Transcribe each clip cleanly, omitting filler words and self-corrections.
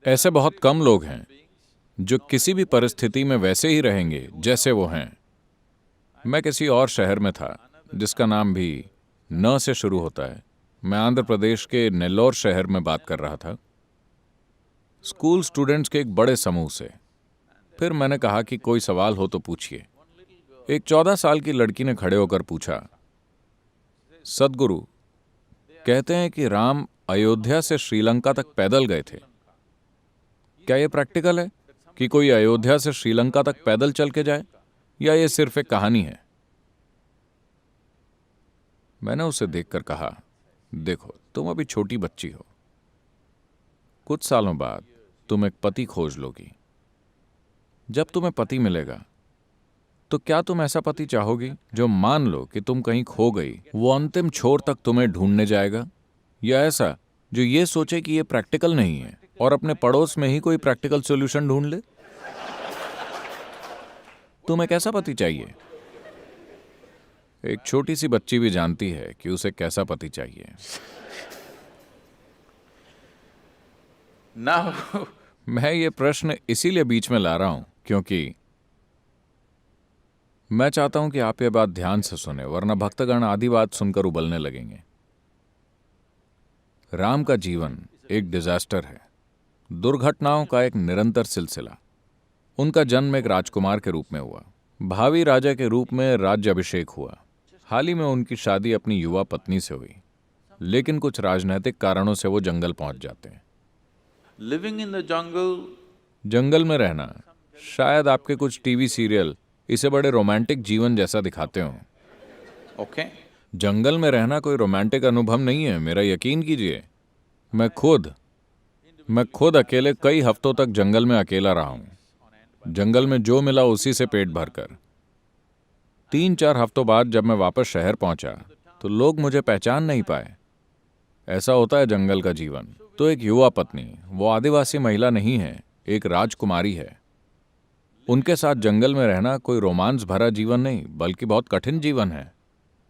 ऐसे बहुत कम लोग हैं जो किसी भी परिस्थिति में वैसे ही रहेंगे जैसे वो हैं। मैं किसी और शहर में था जिसका नाम भी न से शुरू होता है। मैं आंध्र प्रदेश के नेल्लोर शहर में बात कर रहा था, स्कूल स्टूडेंट्स के एक बड़े समूह से। फिर मैंने कहा कि कोई सवाल हो तो पूछिए। एक 14 साल की लड़की ने खड़े होकर पूछा, सदगुरु, कहते हैं कि राम अयोध्या से श्रीलंका तक पैदल गए थे। क्या यह प्रैक्टिकल है कि कोई अयोध्या से श्रीलंका तक पैदल चल के जाए, या यह सिर्फ एक कहानी है? मैंने उसे देखकर कहा, देखो, तुम अभी छोटी बच्ची हो। कुछ सालों बाद तुम एक पति खोज लोगी। जब तुम्हें पति मिलेगा तो क्या तुम ऐसा पति चाहोगी जो मान लो कि तुम कहीं खो गई, वो अंतिम छोर तक तुम्हें ढूंढने जाएगा, या ऐसा जो ये सोचे कि ये प्रैक्टिकल नहीं है और अपने पड़ोस में ही कोई प्रैक्टिकल सॉल्यूशन ढूंढ ले? तुम्हें कैसा पति चाहिए? एक छोटी सी बच्ची भी जानती है कि उसे कैसा पति चाहिए। मैं ये प्रश्न इसीलिए बीच में ला रहा हूं क्योंकि मैं चाहता हूं कि आप ये बात ध्यान से सुने, वरना भक्तगण आधी बात सुनकर उबलने लगेंगे। राम का जीवन एक डिजास्टर है, दुर्घटनाओं का एक निरंतर सिलसिला। उनका जन्म एक राजकुमार के रूप में हुआ, भावी राजा के रूप में राज्य अभिषेक हुआ। हाल ही में उनकी शादी अपनी युवा पत्नी से हुई, लेकिन कुछ राजनीतिक कारणों से वो जंगल पहुंच जाते हैं। लिविंग इन द जंगल, जंगल में रहना, शायद आपके कुछ टीवी सीरियल इसे बड़े रोमांटिक जीवन जैसा दिखाते हो। ओके। जंगल में रहना कोई रोमांटिक अनुभव नहीं है, मेरा यकीन कीजिए। मैं खुद अकेले कई हफ्तों तक जंगल में अकेला रहा हूं, जंगल में जो मिला उसी से पेट भरकर। 3-4 हफ्तों बाद जब मैं वापस शहर पहुंचा तो लोग मुझे पहचान नहीं पाए। ऐसा होता है जंगल का जीवन। तो एक युवा पत्नी, वो आदिवासी महिला नहीं है, एक राजकुमारी है। उनके साथ जंगल में रहना कोई रोमांस भरा जीवन नहीं, बल्कि बहुत कठिन जीवन है।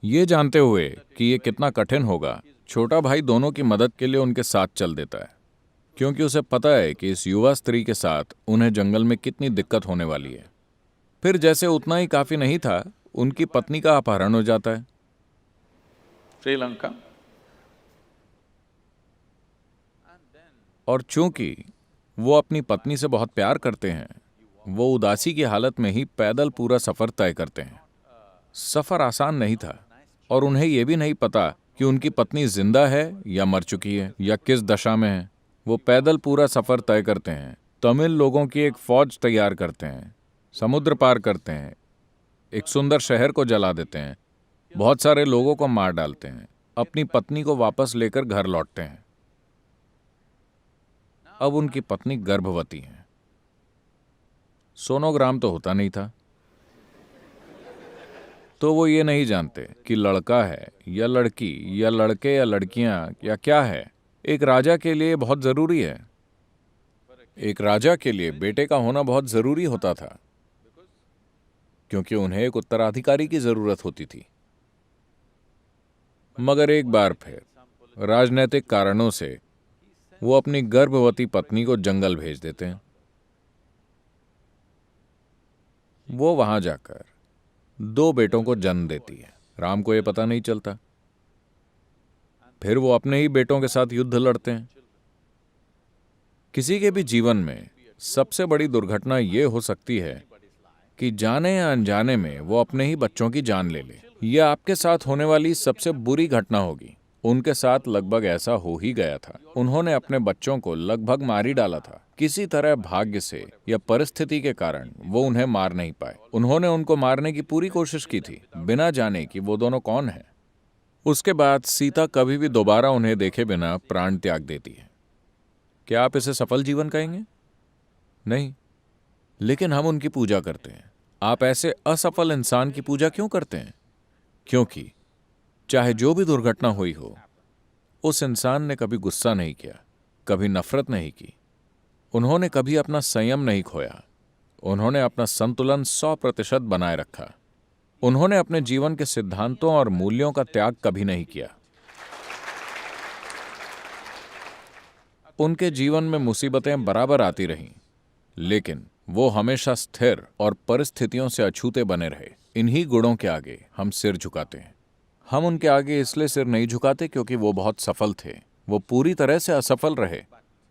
ये जानते हुए कि ये कितना कठिन होगा, छोटा भाई दोनों की मदद के लिए उनके साथ चल देता है, क्योंकि उसे पता है कि इस युवा स्त्री के साथ उन्हें जंगल में कितनी दिक्कत होने वाली है। फिर जैसे उतना ही काफी नहीं था, उनकी पत्नी का अपहरण हो जाता है। श्रीलंका। और चूंकि वो अपनी पत्नी से बहुत प्यार करते हैं, वो उदासी की हालत में ही पैदल पूरा सफर तय करते हैं। सफर आसान नहीं था और उन्हें यह भी नहीं पता कि उनकी पत्नी जिंदा है या मर चुकी है या किस दशा में है। वो पैदल पूरा सफर तय करते हैं, तमिल लोगों की एक फौज तैयार करते हैं, समुद्र पार करते हैं, एक सुंदर शहर को जला देते हैं, बहुत सारे लोगों को मार डालते हैं, अपनी पत्नी को वापस लेकर घर लौटते हैं। अब उनकी पत्नी गर्भवती है। सोनोग्राम तो होता नहीं था, तो वो ये नहीं जानते कि लड़का है या लड़की या लड़के या लड़कियां या क्या है। एक राजा के लिए बहुत जरूरी है। एक राजा के लिए बेटे का होना बहुत जरूरी होता था, क्योंकि उन्हें एक उत्तराधिकारी की जरूरत होती थी। मगर एक बार फिर राजनीतिक कारणों से वो अपनी गर्भवती पत्नी को जंगल भेज देते हैं। वो वहां जाकर 2 बेटों को जन्म देती है। राम को यह पता नहीं चलता। फिर वो अपने ही बेटों के साथ युद्ध लड़ते हैं। किसी के भी जीवन में सबसे बड़ी दुर्घटना यह हो सकती है कि जाने या अनजाने में वो अपने ही बच्चों की जान ले ले। यह आपके साथ होने वाली सबसे बुरी घटना होगी। उनके साथ लगभग ऐसा हो ही गया था। उन्होंने अपने बच्चों को लगभग मार ही डाला था। किसी तरह भाग्य से या परिस्थिति के कारण वो उन्हें मार नहीं पाए। उन्होंने उनको मारने की पूरी कोशिश की थी, बिना जाने कि वो दोनों कौन हैं। उसके बाद सीता कभी भी दोबारा उन्हें देखे बिना प्राण त्याग देती है। क्या आप इसे सफल जीवन कहेंगे? नहीं, लेकिन हम उनकी पूजा करते हैं। आप ऐसे असफल इंसान की पूजा क्यों करते हैं? क्योंकि चाहे जो भी दुर्घटना हुई हो, उस इंसान ने कभी गुस्सा नहीं किया, कभी नफरत नहीं की, उन्होंने कभी अपना संयम नहीं खोया, उन्होंने अपना संतुलन 100% बनाए रखा। उन्होंने अपने जीवन के सिद्धांतों और मूल्यों का त्याग कभी नहीं किया। उनके जीवन में मुसीबतें बराबर आती रहीं, लेकिन वो हमेशा स्थिर और परिस्थितियों से अछूते बने रहे। इन्हीं गुणों के आगे हम सिर झुकाते हैं। हम उनके आगे इसलिए सिर नहीं झुकाते क्योंकि वो बहुत सफल थे। वो पूरी तरह से असफल रहे,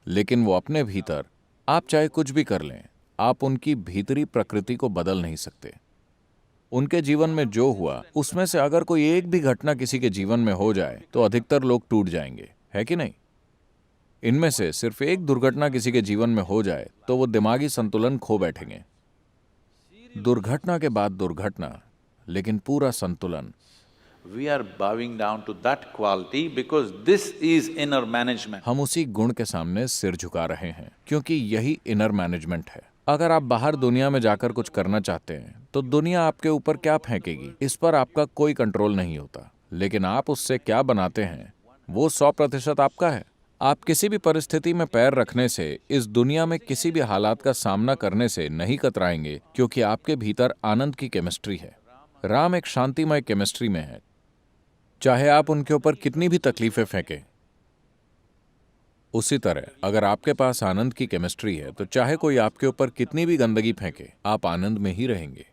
लेकिन वो अपने भीतर, आप चाहे कुछ भी कर लें, आप उनकी भीतरी प्रकृति को बदल नहीं सकते। उनके जीवन में जो हुआ, उसमें से अगर कोई एक भी घटना किसी के जीवन में हो जाए तो अधिकतर लोग टूट जाएंगे, है कि नहीं? इनमें से सिर्फ एक दुर्घटना किसी के जीवन में हो जाए तो वो दिमागी संतुलन खो बैठेंगे। दुर्घटना के बाद दुर्घटना, लेकिन पूरा संतुलन। We are bowing down to that quality because this is inner management. हम उसी गुण के सामने सिर झुका रहे हैं क्योंकि यही इनर मैनेजमेंट है। अगर आप बाहर दुनिया में जाकर कुछ करना चाहते हैं तो दुनिया आपके ऊपर क्या फेंकेगी, इस पर आपका कोई कंट्रोल नहीं होता, लेकिन आप उससे क्या बनाते हैं वो 100% आपका है। आप किसी भी परिस्थिति में पैर रखने से, इस दुनिया में किसी भी हालात का सामना करने से नहीं कतराएंगे, क्योंकि आपके भीतर आनंद की केमिस्ट्री है। राम एक शांतिमय केमिस्ट्री में है। चाहे आप उनके ऊपर कितनी भी तकलीफें फेंकें, उसी तरह अगर आपके पास आनंद की केमिस्ट्री है तो चाहे कोई आपके ऊपर कितनी भी गंदगी फेंके, आप आनंद में ही रहेंगे।